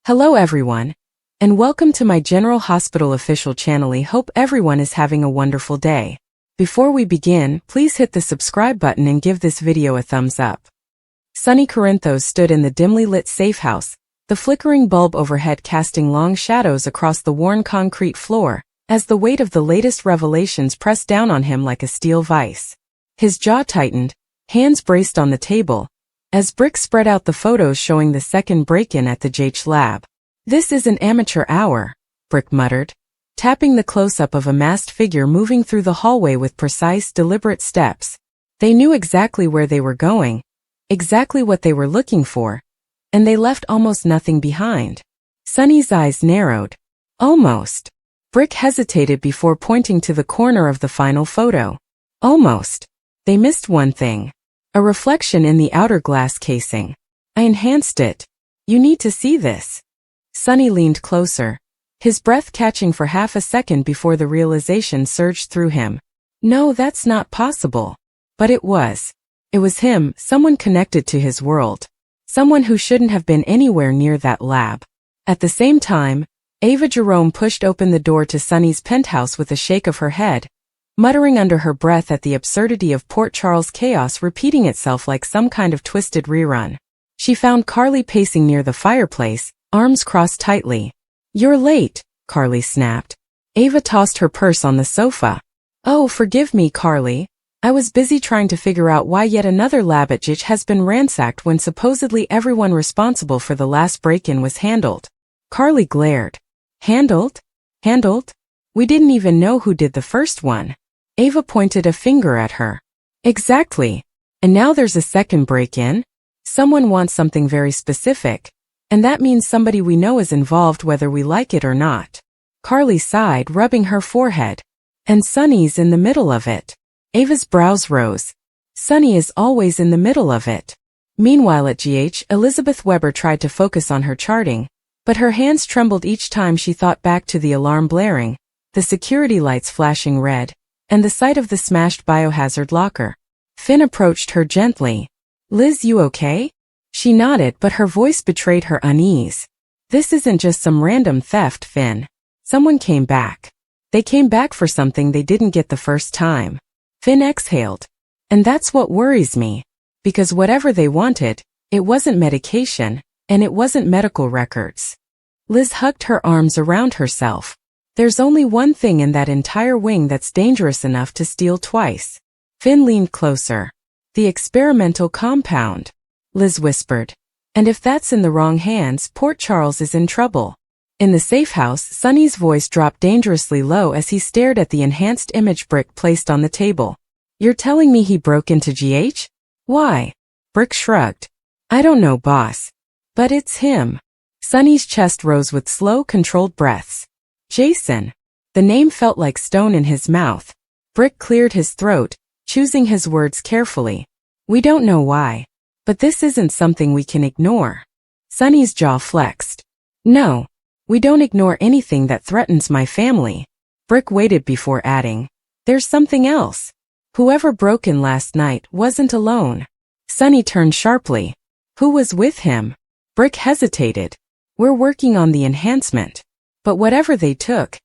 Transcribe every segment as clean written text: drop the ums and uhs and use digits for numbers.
Hello everyone, and welcome to my General Hospital official channel. I hope everyone is having a wonderful day. Before we begin, please hit the subscribe button and give this video a thumbs up. Sonny Corinthos stood in the dimly lit safe house, the flickering bulb overhead casting long shadows across the worn concrete floor, as the weight of the latest revelations pressed down on him like a steel vice. His jaw tightened, hands braced on the table, as Brick spread out the photos showing the second break-in at the JH lab. "This is an amateur hour," Brick muttered, tapping the close-up of a masked figure moving through the hallway with precise, deliberate steps. They knew exactly where they were going, exactly what they were looking for, and they left almost nothing behind. Sonny's eyes narrowed. Almost. Brick hesitated before pointing to the corner of the final photo. Almost. They missed one thing. A reflection in the outer glass casing. "I enhanced it. You need to see this." Sonny leaned closer, his breath catching for half a second before the realization surged through him. No, that's not possible. But it was. It was him, someone connected to his world. Someone who shouldn't have been anywhere near that lab. At the same time, Ava Jerome pushed open the door to Sonny's penthouse with a shake of her head, muttering under her breath at the absurdity of Port Charles chaos repeating itself like some kind of twisted rerun. She found Carly pacing near the fireplace, arms crossed tightly. "You're late," Carly snapped. Ava tossed her purse on the sofa. "Oh, forgive me, Carly. I was busy trying to figure out why yet another lab at JH has been ransacked when supposedly everyone responsible for the last break-in was handled." Carly glared. "Handled? Handled? We didn't even know who did the first one." Ava pointed a finger at her. "Exactly. And now there's a second break-in? Someone wants something very specific, and that means somebody we know is involved whether we like it or not." Carly sighed, rubbing her forehead. "And Sonny's in the middle of it." Ava's brows rose. "Sonny is always in the middle of it." Meanwhile at GH, Elizabeth Weber tried to focus on her charting, but her hands trembled each time she thought back to the alarm blaring, the security lights flashing red, and the sight of the smashed biohazard locker. Finn approached her gently. "Liz, you okay?" She nodded, but her voice betrayed her unease. "This isn't just some random theft, Finn. Someone came back. They came back for something they didn't get the first time." Finn exhaled. "And that's what worries me. Because whatever they wanted, it wasn't medication, and it wasn't medical records." Liz hugged her arms around herself. "There's only one thing in that entire wing that's dangerous enough to steal twice." Finn leaned closer. "The experimental compound," Liz whispered. "And if that's in the wrong hands, Port Charles is in trouble." In the safe house, Sonny's voice dropped dangerously low as he stared at the enhanced image Brick placed on the table. "You're telling me he broke into GH? Why?" Brick shrugged. "I don't know, boss. But it's him." Sonny's chest rose with slow, controlled breaths. "Jason." The name felt like stone in his mouth. Brick cleared his throat, choosing his words carefully. "We don't know why. But this isn't something we can ignore." Sonny's jaw flexed. "No. We don't ignore anything that threatens my family." Brick waited before adding, "There's something else. Whoever broke in last night wasn't alone." Sonny turned sharply. "Who was with him?" Brick hesitated. "We're working on the enhancement. But whatever they took,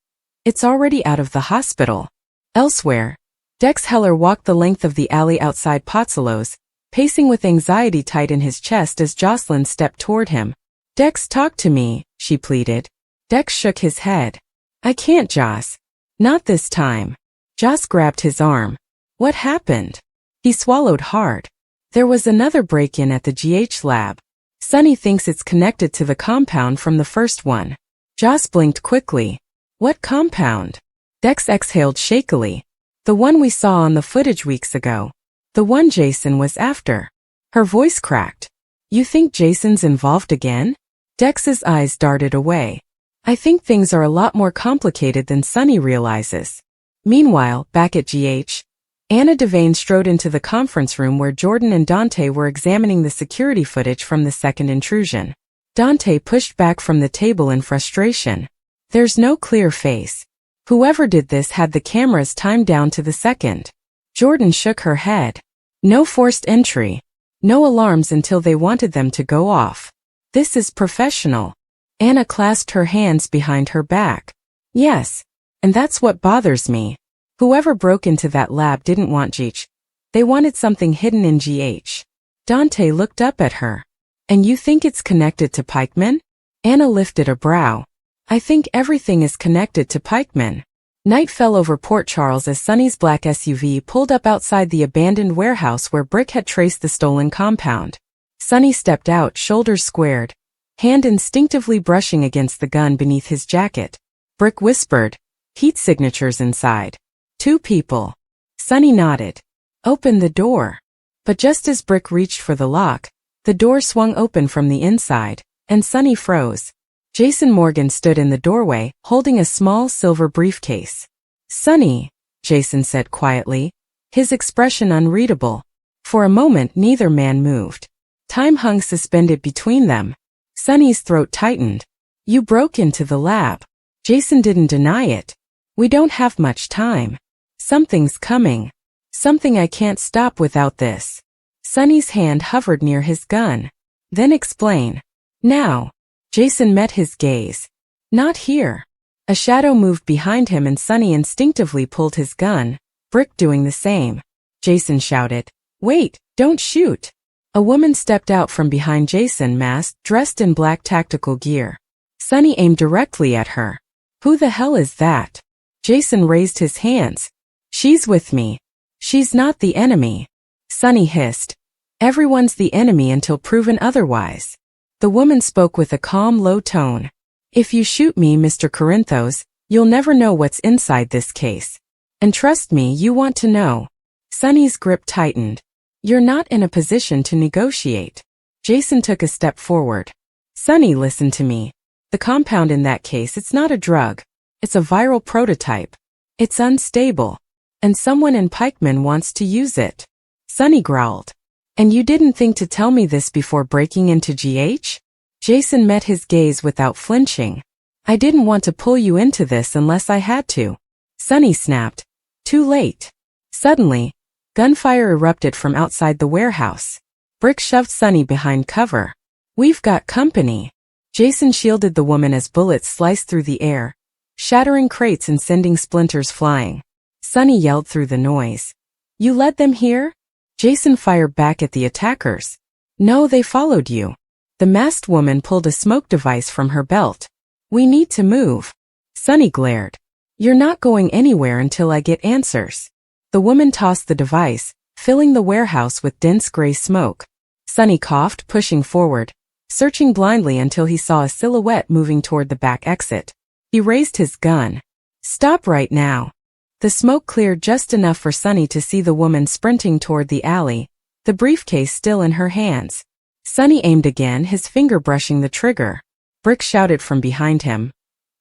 it's already out of the hospital." Elsewhere, Dex Heller walked the length of the alley outside Pozzolo's, pacing with anxiety tight in his chest as Jocelyn stepped toward him. "Dex, talk to me," she pleaded. Dex shook his head. "I can't, Joss. Not this time." Joss grabbed his arm. "What happened?" He swallowed hard. "There was another break-in at the GH lab. Sonny thinks it's connected to the compound from the first one." Joss blinked quickly. "What compound?" Dex exhaled shakily. "The one we saw on the footage weeks ago. The one Jason was after." Her voice cracked. "You think Jason's involved again?" Dex's eyes darted away. "I think things are a lot more complicated than Sonny realizes." Meanwhile, back at GH, Anna Devane strode into the conference room where Jordan and Dante were examining the security footage from the second intrusion. Dante pushed back from the table in frustration. "There's no clear face. Whoever did this had the cameras timed down to the second." Jordan shook her head. "No forced entry. No alarms until they wanted them to go off. This is professional." Anna clasped her hands behind her back. Yes. And that's what bothers me. Whoever broke into that lab didn't want GH. They wanted something hidden in GH. Dante looked up at her. And you think it's connected to Pikeman? Anna lifted a brow. I think everything is connected to Pikeman. Night fell over Port Charles as Sonny's black SUV pulled up outside the abandoned warehouse where Brick had traced the stolen compound. Sonny stepped out, shoulders squared, hand instinctively brushing against the gun beneath his jacket. Brick whispered, "Heat signatures inside." 2 people. Sonny nodded. Open the door. But just as Brick reached for the lock, the door swung open from the inside, and Sonny froze. Jason Morgan stood in the doorway, holding a small silver briefcase. "Sonny," Jason said quietly, his expression unreadable. For a moment neither man moved. Time hung suspended between them. Sonny's throat tightened. "You broke into the lab." Jason didn't deny it. "We don't have much time. Something's coming. Something I can't stop without this." Sonny's hand hovered near his gun. "Then explain." "Now." Jason met his gaze. "Not here." A shadow moved behind him and Sonny instinctively pulled his gun, Brick doing the same. Jason shouted, "Wait, don't shoot." A woman stepped out from behind Jason, masked, dressed in black tactical gear. Sonny aimed directly at her. "Who the hell is that?" Jason raised his hands. "She's with me. She's not the enemy." Sonny hissed. "Everyone's the enemy until proven otherwise." The woman spoke with a calm, low tone. "If you shoot me, Mr. Corinthos, you'll never know what's inside this case. And trust me, you want to know." Sonny's grip tightened. "You're not in a position to negotiate." Jason took a step forward. "Sonny, listen to me. The compound in that case, it's not a drug. It's a viral prototype. It's unstable. And someone in Pikeman wants to use it." Sonny growled. "And you didn't think to tell me this before breaking into GH?" Jason met his gaze without flinching. "I didn't want to pull you into this unless I had to." Sonny snapped. "Too late." Suddenly, gunfire erupted from outside the warehouse. Brick shoved Sonny behind cover. "We've got company." Jason shielded the woman as bullets sliced through the air, shattering crates and sending splinters flying. Sonny yelled through the noise. "You led them here?" Jason fired back at the attackers. "No, they followed you." The masked woman pulled a smoke device from her belt. "We need to move." Sonny glared. "You're not going anywhere until I get answers." The woman tossed the device, filling the warehouse with dense gray smoke. Sonny coughed, pushing forward, searching blindly until he saw a silhouette moving toward the back exit. He raised his gun. "Stop right now." The smoke cleared just enough for Sonny to see the woman sprinting toward the alley, the briefcase still in her hands. Sonny aimed again, his finger brushing the trigger. Brick shouted from behind him.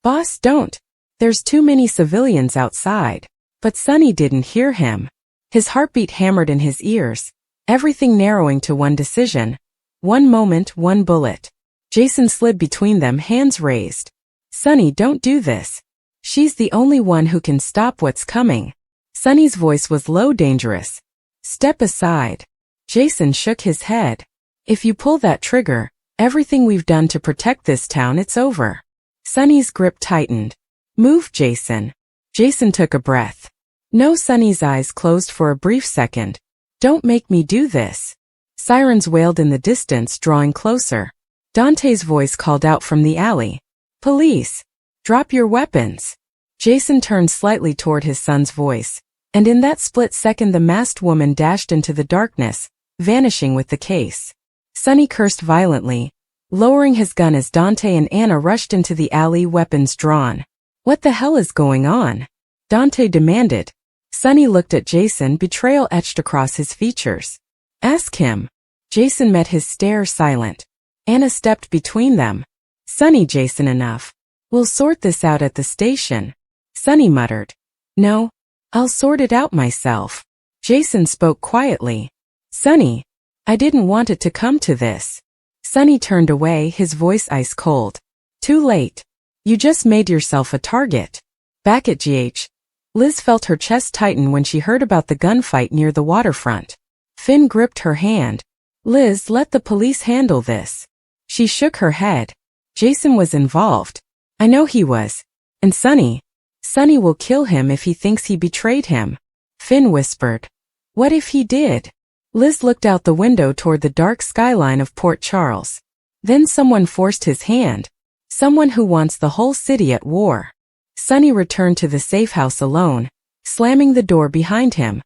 "Boss, don't. There's too many civilians outside." But Sonny didn't hear him. His heartbeat hammered in his ears, everything narrowing to one decision. One moment, one bullet. Jason slid between them, hands raised. "Sonny, don't do this. She's the only one who can stop what's coming." Sonny's voice was low, dangerous. "Step aside." Jason shook his head. "If you pull that trigger, everything we've done to protect this town, it's over." Sonny's grip tightened. "Move, Jason." Jason took a breath. No, Sonny's eyes closed for a brief second. "Don't make me do this." Sirens wailed in the distance, drawing closer. Dante's voice called out from the alley. "Police! Drop your weapons." Jason turned slightly toward his son's voice, and in that split second the masked woman dashed into the darkness, vanishing with the case. Sonny cursed violently, lowering his gun as Dante and Anna rushed into the alley, weapons drawn. "What the hell is going on?" Dante demanded. Sonny looked at Jason, betrayal etched across his features. "Ask him." Jason met his stare, silent. Anna stepped between them. "Sonny, Jason, enough. We'll sort this out at the station." Sonny muttered. "No, I'll sort it out myself." Jason spoke quietly. "Sonny, I didn't want it to come to this." Sonny turned away, his voice ice cold. "Too late. You just made yourself a target." Back at GH, Liz felt her chest tighten when she heard about the gunfight near the waterfront. Finn gripped her hand. "Liz, let the police handle this." She shook her head. Jason was involved. I know he was. And Sonny. Sonny will kill him if he thinks he betrayed him. Finn whispered. What if he did? Liz looked out the window toward the dark skyline of Port Charles. Then someone forced his hand. Someone who wants the whole city at war. Sonny returned to the safe house alone, slamming the door behind him.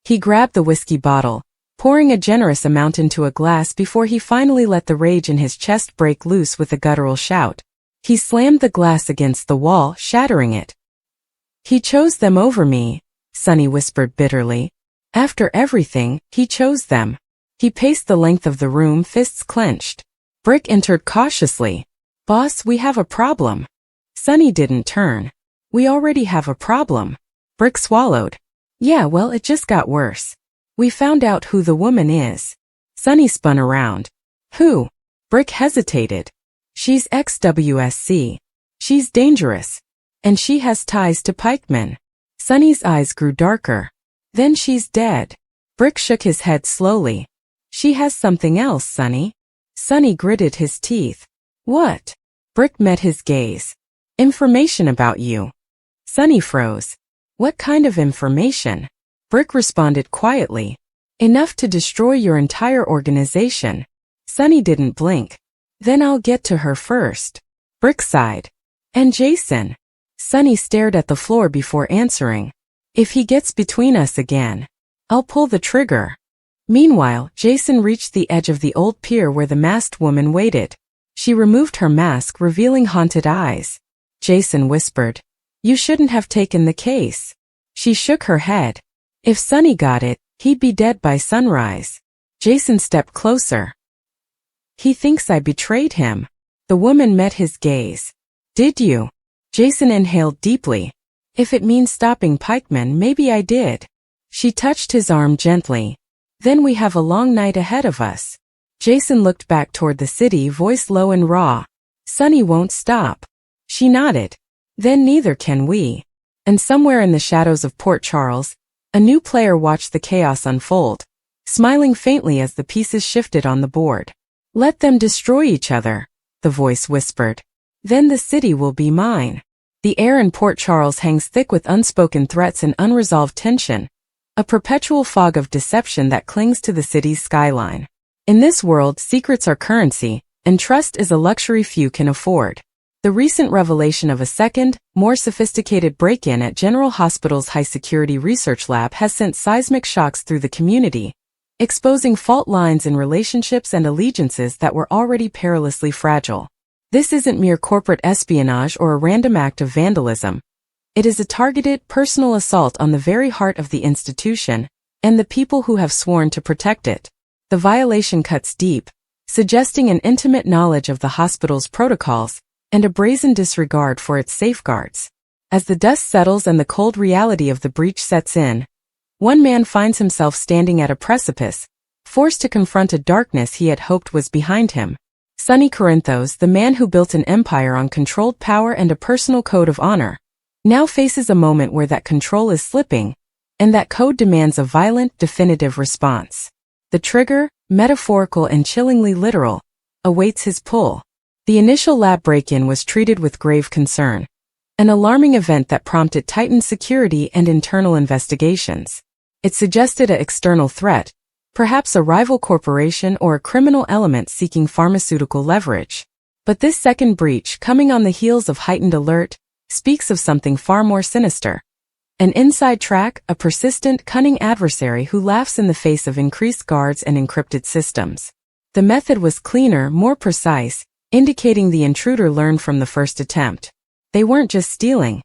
He grabbed the whiskey bottle, pouring a generous amount into a glass before he finally let the rage in his chest break loose with a guttural shout. He slammed the glass against the wall, shattering it. He chose them over me, Sonny whispered bitterly. After everything, he chose them. He paced the length of the room, fists clenched. Brick entered cautiously. Boss, we have a problem. Sonny didn't turn. We already have a problem. Brick swallowed. Yeah, well, it just got worse. We found out who the woman is. Sonny spun around. Who? Brick hesitated. She's ex-WSC. She's dangerous. And she has ties to pikemen. Sonny's eyes grew darker. Then she's dead. Brick shook his head slowly. She has something else, Sonny. Sonny gritted his teeth. What? Brick met his gaze. Information about you. Sonny froze. What kind of information? Brick responded quietly. Enough to destroy your entire organization. Sonny didn't blink. Then I'll get to her first. Brick sighed. And Jason? Sonny stared at the floor before answering. If he gets between us again, I'll pull the trigger. Meanwhile, Jason reached the edge of the old pier where the masked woman waited. She removed her mask, revealing haunted eyes. Jason whispered, You shouldn't have taken the case. She shook her head. If Sonny got it, he'd be dead by sunrise. Jason stepped closer. He thinks I betrayed him. The woman met his gaze. Did you? Jason inhaled deeply. If it means stopping pikemen, maybe I did. She touched his arm gently. Then we have a long night ahead of us. Jason looked back toward the city, voice low and raw. Sonny won't stop. She nodded. Then neither can we. And somewhere in the shadows of Port Charles, a new player watched the chaos unfold, smiling faintly as the pieces shifted on the board. Let them destroy each other, the voice whispered. Then the city will be mine. The air in Port Charles hangs thick with unspoken threats and unresolved tension, a perpetual fog of deception that clings to the city's skyline. In this world, secrets are currency, and trust is a luxury few can afford. The recent revelation of a second, more sophisticated break-in at General Hospital's high-security research lab has sent seismic shocks through the community, exposing fault lines in relationships and allegiances that were already perilously fragile. This isn't mere corporate espionage or a random act of vandalism. It is a targeted, personal assault on the very heart of the institution and the people who have sworn to protect it. The violation cuts deep, suggesting an intimate knowledge of the hospital's protocols and a brazen disregard for its safeguards. As the dust settles and the cold reality of the breach sets in, one man finds himself standing at a precipice, forced to confront a darkness he had hoped was behind him. Sonny Corinthos, the man who built an empire on controlled power and a personal code of honor, now faces a moment where that control is slipping, and that code demands a violent, definitive response. The trigger, metaphorical and chillingly literal, awaits his pull. The initial lab break-in was treated with grave concern, an alarming event that prompted tightened security and internal investigations. It suggested an external threat, perhaps a rival corporation or a criminal element seeking pharmaceutical leverage. But this second breach, coming on the heels of heightened alert, speaks of something far more sinister. An inside track, a persistent, cunning adversary who laughs in the face of increased guards and encrypted systems. The method was cleaner, more precise, indicating the intruder learned from the first attempt. They weren't just stealing.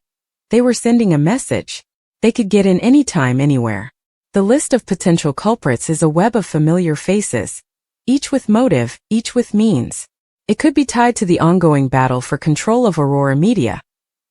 They were sending a message. They could get in anytime, anywhere. The list of potential culprits is a web of familiar faces, each with motive, each with means. It could be tied to the ongoing battle for control of Aurora Media,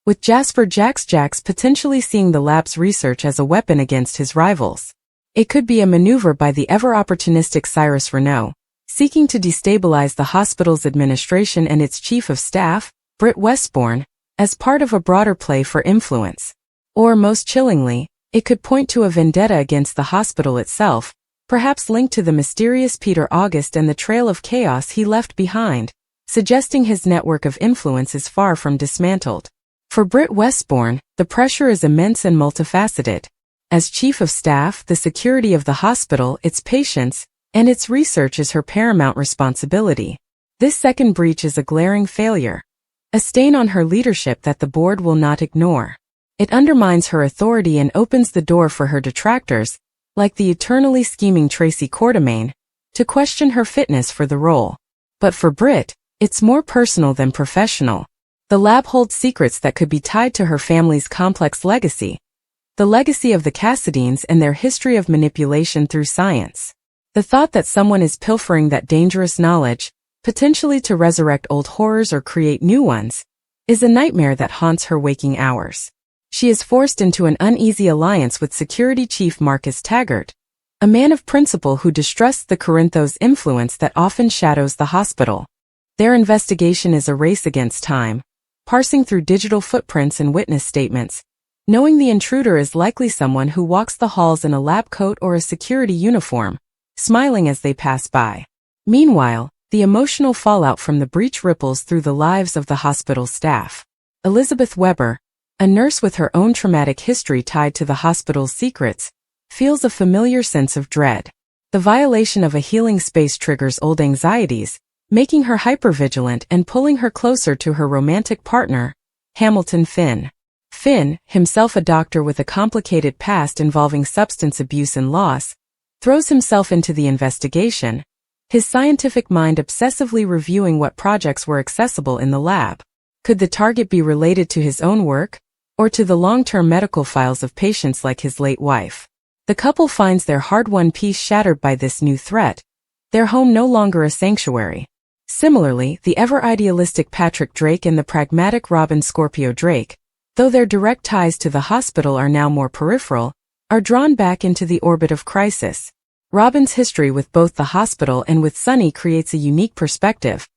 with Jasper Jax potentially seeing the lab's research as a weapon against his rivals. It could be a maneuver by the ever-opportunistic Cyrus Renault, seeking to destabilize the hospital's administration and its chief of staff, Britt Westbourne, as part of a broader play for influence. Or, most chillingly, it could point to a vendetta against the hospital itself, perhaps linked to the mysterious Peter August and the trail of chaos he left behind, suggesting his network of influence is far from dismantled. For Britt Westbourne, the pressure is immense and multifaceted. As chief of staff, the security of the hospital, its patients, and its research is her paramount responsibility. This second breach is a glaring failure, a stain on her leadership that the board will not ignore. It undermines her authority and opens the door for her detractors, like the eternally scheming Tracy Quartermaine, to question her fitness for the role. But for Britt, it's more personal than professional. The lab holds secrets that could be tied to her family's complex legacy, the legacy of the Cassadines and their history of manipulation through science. The thought that someone is pilfering that dangerous knowledge, potentially to resurrect old horrors or create new ones, is a nightmare that haunts her waking hours. She is forced into an uneasy alliance with Security Chief Marcus Taggart, a man of principle who distrusts the Corinthos' influence that often shadows the hospital. Their investigation is a race against time, parsing through digital footprints and witness statements, knowing the intruder is likely someone who walks the halls in a lab coat or a security uniform, smiling as they pass by. Meanwhile, the emotional fallout from the breach ripples through the lives of the hospital staff. Elizabeth Weber, a nurse with her own traumatic history tied to the hospital's secrets, feels a familiar sense of dread. The violation of a healing space triggers old anxieties, making her hypervigilant and pulling her closer to her romantic partner, Hamilton Finn. Finn, himself a doctor with a complicated past involving substance abuse and loss, throws himself into the investigation, his scientific mind obsessively reviewing what projects were accessible in the lab. Could the target be related to his own work, or to the long-term medical files of patients like his late wife? The couple finds their hard-won peace shattered by this new threat, their home no longer a sanctuary. Similarly, the ever-idealistic Patrick Drake and the pragmatic Robin Scorpio Drake, though their direct ties to the hospital are now more peripheral, are drawn back into the orbit of crisis. Robin's history with both the hospital and with Sonny creates a unique perspective.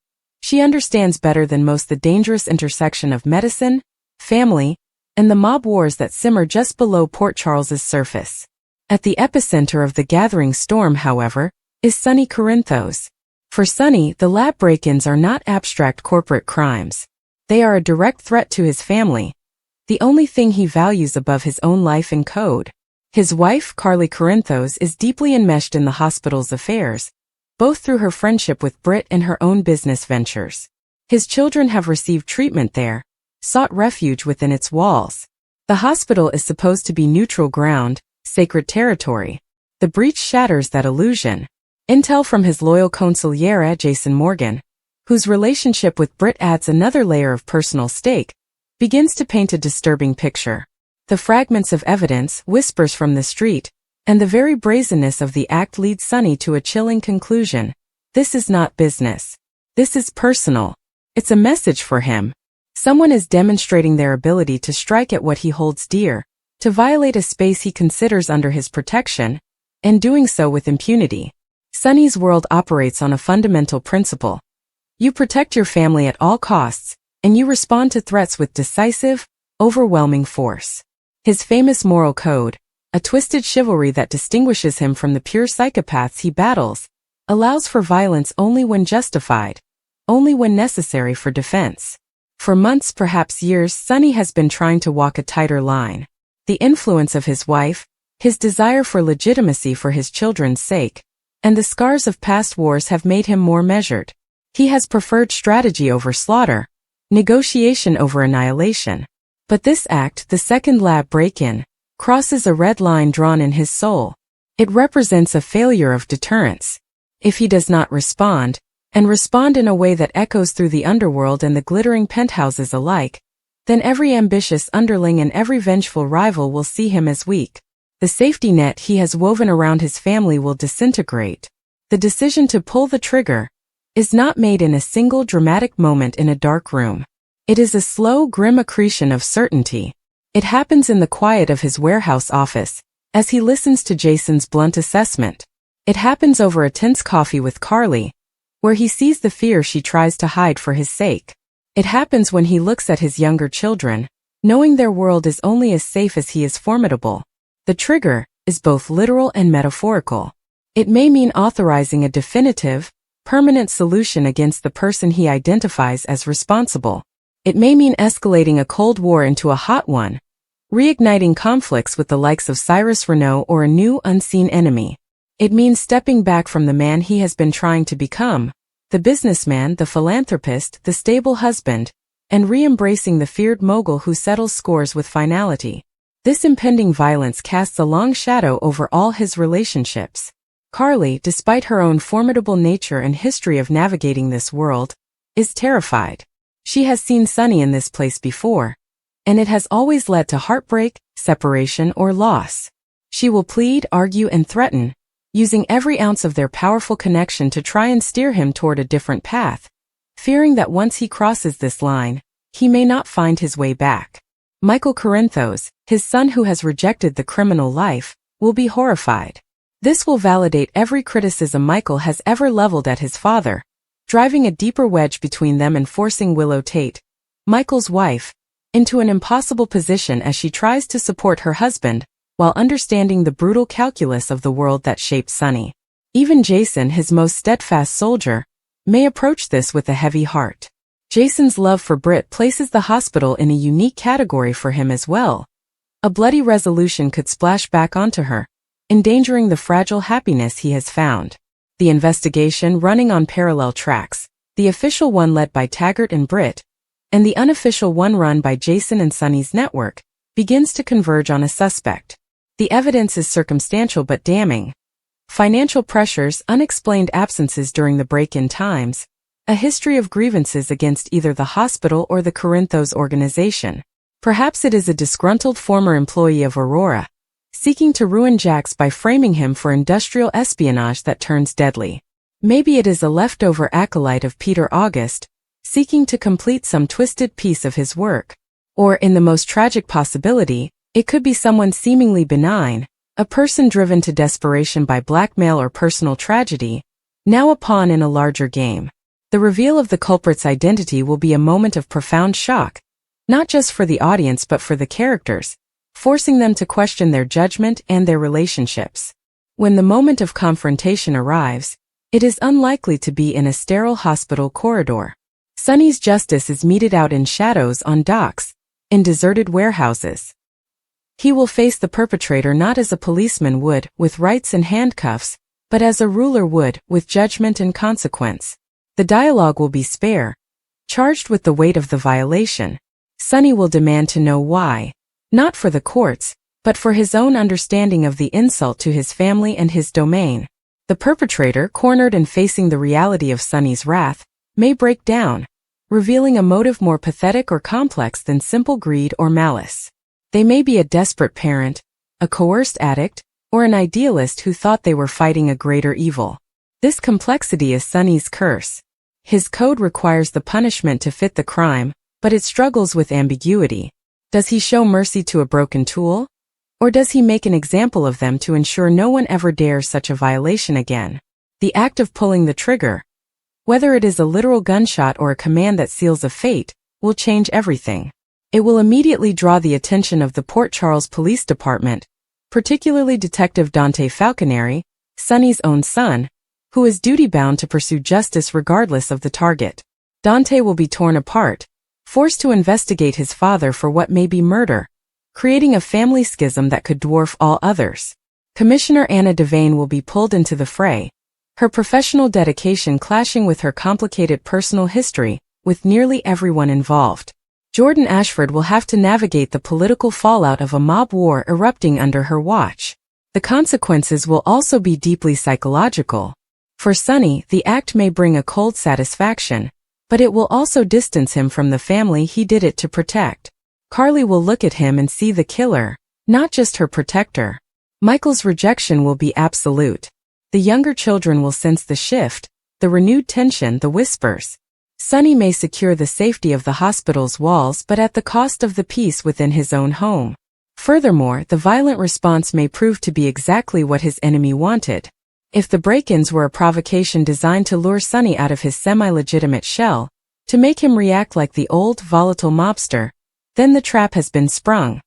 She understands better than most the dangerous intersection of medicine, family, and the mob wars that simmer just below Port Charles's surface. At the epicenter of the gathering storm, however, is Sonny Corinthos. For Sonny, the lab break-ins are not abstract corporate crimes. They are a direct threat to his family, the only thing he values above his own life and code. His wife, Carly Corinthos, is deeply enmeshed in the hospital's affairs, both through her friendship with Britt and her own business ventures. His children have received treatment there, sought refuge within its walls. The hospital is supposed to be neutral ground, sacred territory. The breach shatters that illusion. Intel from his loyal consigliere Jason Morgan, whose relationship with Britt adds another layer of personal stake, begins to paint a disturbing picture. The fragments of evidence, whispers from the street, and the very brazenness of the act lead Sonny to a chilling conclusion. This is not business. This is personal. It's a message for him. Someone is demonstrating their ability to strike at what he holds dear, to violate a space he considers under his protection, and doing so with impunity. Sonny's world operates on a fundamental principle. You protect your family at all costs, and you respond to threats with decisive, overwhelming force. His famous moral code, a twisted chivalry that distinguishes him from the pure psychopaths he battles, allows for violence only when justified, only when necessary for defense. For months, perhaps years, Sonny has been trying to walk a tighter line. The influence of his wife, his desire for legitimacy for his children's sake, and the scars of past wars have made him more measured. He has preferred strategy over slaughter, negotiation over annihilation. But this act, the second lab break-in, crosses a red line drawn in his soul. It represents a failure of deterrence. If he does not respond, and respond in a way that echoes through the underworld and the glittering penthouses alike, then every ambitious underling and every vengeful rival will see him as weak. The safety net he has woven around his family will disintegrate. The decision to pull the trigger is not made in a single dramatic moment in a dark room. It is a slow, grim accretion of certainty. It happens in the quiet of his warehouse office, as he listens to Jason's blunt assessment. It happens over a tense coffee with Carly, where he sees the fear she tries to hide for his sake. It happens when he looks at his younger children, knowing their world is only as safe as he is formidable. The trigger is both literal and metaphorical. It may mean authorizing a definitive, permanent solution against the person he identifies as responsible. It may mean escalating a Cold War into a hot one, reigniting conflicts with the likes of Cyrus Renault or a new unseen enemy. It means stepping back from the man he has been trying to become, the businessman, the philanthropist, the stable husband, and re-embracing the feared mogul who settles scores with finality. This impending violence casts a long shadow over all his relationships. Carly, despite her own formidable nature and history of navigating this world, is terrified. She has seen Sonny in this place before, and it has always led to heartbreak, separation, or loss. She will plead, argue, and threaten, using every ounce of their powerful connection to try and steer him toward a different path, fearing that once he crosses this line, he may not find his way back. Michael Corinthos, his son who has rejected the criminal life, will be horrified. This will validate every criticism Michael has ever leveled at his father, driving a deeper wedge between them and forcing Willow Tate, Michael's wife, into an impossible position as she tries to support her husband, while understanding the brutal calculus of the world that shaped Sonny. Even Jason, his most steadfast soldier, may approach this with a heavy heart. Jason's love for Britt places the hospital in a unique category for him as well. A bloody resolution could splash back onto her, endangering the fragile happiness he has found. The investigation running on parallel tracks, the official one led by Taggart and Britt, and the unofficial one run by Jason and Sonny's network, begins to converge on a suspect. The evidence is circumstantial but damning. Financial pressures, unexplained absences during the break-in times, a history of grievances against either the hospital or the Corinthos organization. Perhaps it is a disgruntled former employee of Aurora, seeking to ruin Jax by framing him for industrial espionage that turns deadly. Maybe it is a leftover acolyte of Peter August, seeking to complete some twisted piece of his work. Or, in the most tragic possibility, it could be someone seemingly benign, a person driven to desperation by blackmail or personal tragedy, now a pawn in a larger game. The reveal of the culprit's identity will be a moment of profound shock, not just for the audience but for the characters, forcing them to question their judgment and their relationships. When the moment of confrontation arrives, it is unlikely to be in a sterile hospital corridor. Sonny's justice is meted out in shadows on docks, in deserted warehouses. He will face the perpetrator not as a policeman would, with rights and handcuffs, but as a ruler would, with judgment and consequence. The dialogue will be spare. Charged with the weight of the violation, Sonny will demand to know why, not for the courts, but for his own understanding of the insult to his family and his domain. The perpetrator, cornered and facing the reality of Sonny's wrath, may break down, revealing a motive more pathetic or complex than simple greed or malice. They may be a desperate parent, a coerced addict, or an idealist who thought they were fighting a greater evil. This complexity is Sonny's curse. His code requires the punishment to fit the crime, but it struggles with ambiguity. Does he show mercy to a broken tool? Or does he make an example of them to ensure no one ever dares such a violation again? The act of pulling the trigger, whether it is a literal gunshot or a command that seals a fate, will change everything. It will immediately draw the attention of the Port Charles Police Department, particularly Detective Dante Falconeri, Sonny's own son, who is duty-bound to pursue justice regardless of the target. Dante will be torn apart, forced to investigate his father for what may be murder, creating a family schism that could dwarf all others. Commissioner Anna Devane will be pulled into the fray, her professional dedication clashing with her complicated personal history, with nearly everyone involved. Jordan Ashford will have to navigate the political fallout of a mob war erupting under her watch. The consequences will also be deeply psychological. For Sonny, the act may bring a cold satisfaction, but it will also distance him from the family he did it to protect. Carly will look at him and see the killer, not just her protector. Michael's rejection will be absolute. The younger children will sense the shift, the renewed tension, the whispers. Sonny may secure the safety of the hospital's walls but at the cost of the peace within his own home. Furthermore, the violent response may prove to be exactly what his enemy wanted. If the break-ins were a provocation designed to lure Sonny out of his semi-legitimate shell, to make him react like the old, volatile mobster, then the trap has been sprung.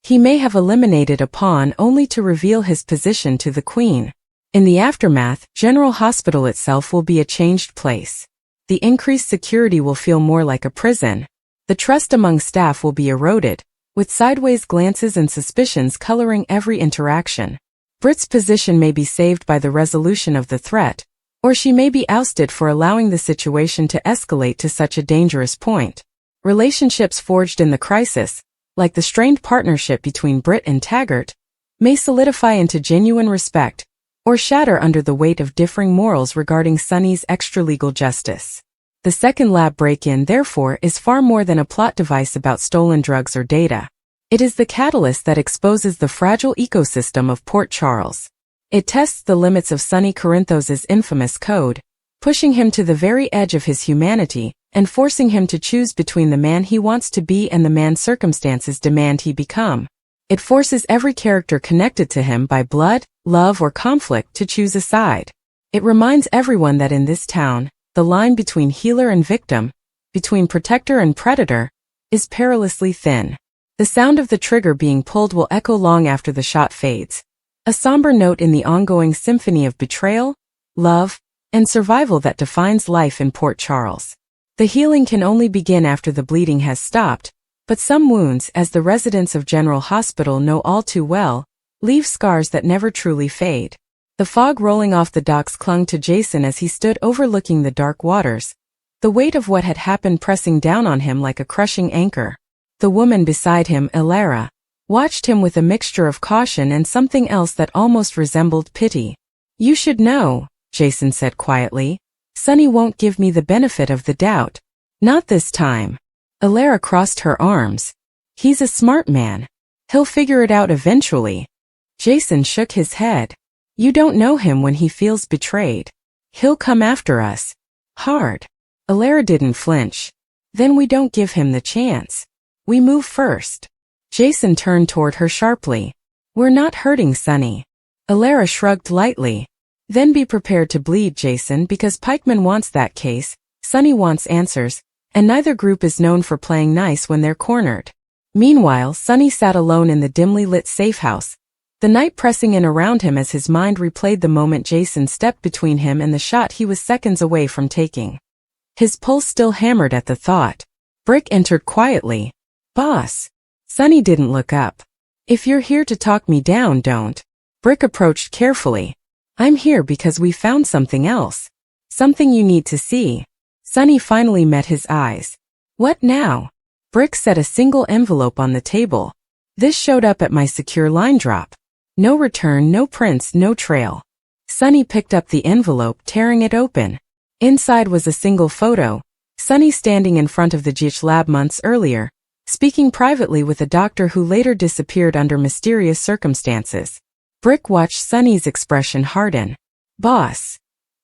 He may have eliminated a pawn only to reveal his position to the queen. In the aftermath, General Hospital itself will be a changed place. The increased security will feel more like a prison. The trust among staff will be eroded, with sideways glances and suspicions coloring every interaction. Britt's position may be saved by the resolution of the threat, or she may be ousted for allowing the situation to escalate to such a dangerous point. Relationships forged in the crisis, like the strained partnership between Britt and Taggart, may solidify into genuine respect, or shatter under the weight of differing morals regarding Sonny's extralegal justice. The second lab break-in, therefore, is far more than a plot device about stolen drugs or data. It is the catalyst that exposes the fragile ecosystem of Port Charles. It tests the limits of Sonny Corinthos's infamous code, pushing him to the very edge of his humanity and forcing him to choose between the man he wants to be and the man circumstances demand he become. It forces every character connected to him by blood, love, or conflict to choose a side. It reminds everyone that in this town, the line between healer and victim, between protector and predator, is perilously thin. The sound of the trigger being pulled will echo long after the shot fades, a somber note in the ongoing symphony of betrayal, love, and survival that defines life in Port Charles. The healing can only begin after the bleeding has stopped, but some wounds, as the residents of General Hospital know all too well, leave scars that never truly fade. The fog rolling off the docks clung to Jason as he stood overlooking the dark waters, the weight of what had happened pressing down on him like a crushing anchor. The woman beside him, Ilara, watched him with a mixture of caution and something else that almost resembled pity. "You should know," Jason said quietly. "Sonny won't give me the benefit of the doubt. Not this time." Ilara crossed her arms. "He's a smart man. He'll figure it out eventually." Jason shook his head. "You don't know him when he feels betrayed. He'll come after us. Hard." Ilara didn't flinch. "Then we don't give him the chance. We move first." Jason turned toward her sharply. "We're not hurting Sonny." Ilara shrugged lightly. "Then be prepared to bleed, Jason, because Pikeman wants that case, Sonny wants answers, and neither group is known for playing nice when they're cornered." Meanwhile, Sonny sat alone in the dimly lit safe house, the night pressing in around him as his mind replayed the moment Jason stepped between him and the shot he was seconds away from taking. His pulse still hammered at the thought. Brick entered quietly. "Boss." Sonny didn't look up. "If you're here to talk me down, don't." Brick approached carefully. "I'm here because we found something else. Something you need to see." Sonny finally met his eyes. "What now?" Brick set a single envelope on the table. "This showed up at my secure line drop. No return, no prints, no trail." Sonny picked up the envelope, tearing it open. Inside was a single photo, Sonny standing in front of the GH lab months earlier, speaking privately with a doctor who later disappeared under mysterious circumstances. Brick watched Sonny's expression harden. "Boss,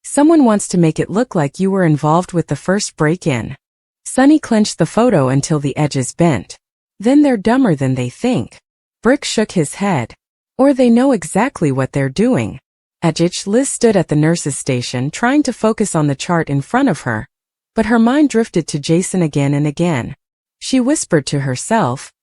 someone wants to make it look like you were involved with the first break-in." Sonny clenched the photo until the edges bent. "Then they're dumber than they think." Brick shook his head. "Or they know exactly what they're doing." At GH, Liz stood at the nurse's station trying to focus on the chart in front of her, but her mind drifted to Jason again and again. She whispered to herself,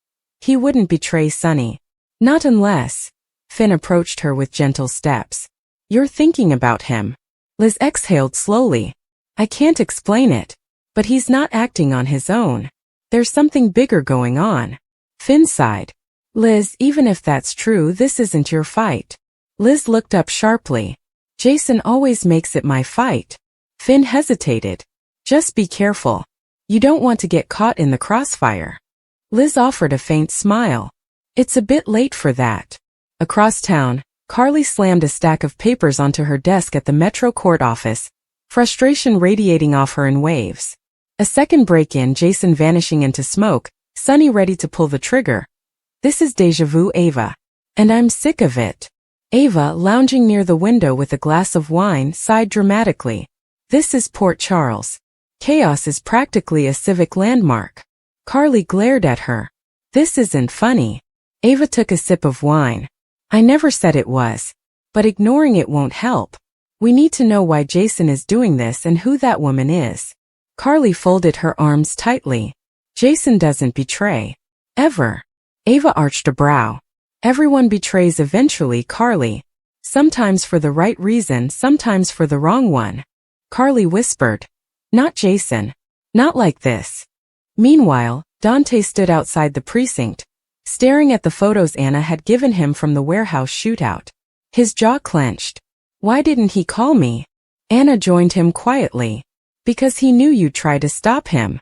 he wouldn't betray Sonny. Not unless. Finn approached her with gentle steps. "You're thinking about him." Liz exhaled slowly. "I can't explain it. But he's not acting on his own. There's something bigger going on." Finn sighed. "Liz, even if that's true, this isn't your fight." Liz looked up sharply. "Jason always makes it my fight." Finn hesitated. "Just be careful. You don't want to get caught in the crossfire." Liz offered a faint smile. "It's a bit late for that." Across town, Carly slammed a stack of papers onto her desk at the Metro Court office, frustration radiating off her in waves. A second break-in, Jason vanishing into smoke, Sonny ready to pull the trigger. "This is déjà vu, Ava. And I'm sick of it." Ava, lounging near the window with a glass of wine, sighed dramatically. "This is Port Charles. Chaos is practically a civic landmark." Carly glared at her. "This isn't funny." Ava took a sip of wine. "I never said it was. But ignoring it won't help. We need to know why Jason is doing this and who that woman is." Carly folded her arms tightly. "Jason doesn't betray. Ever." Ava arched a brow. "Everyone betrays eventually, Carly. Sometimes for the right reason, sometimes for the wrong one. Carly whispered. Not Jason. Not like this. Meanwhile, Dante stood outside the precinct, staring at the photos Anna had given him from the warehouse shootout. His jaw clenched. Why didn't he call me? Anna joined him quietly. Because he knew you'd try to stop him.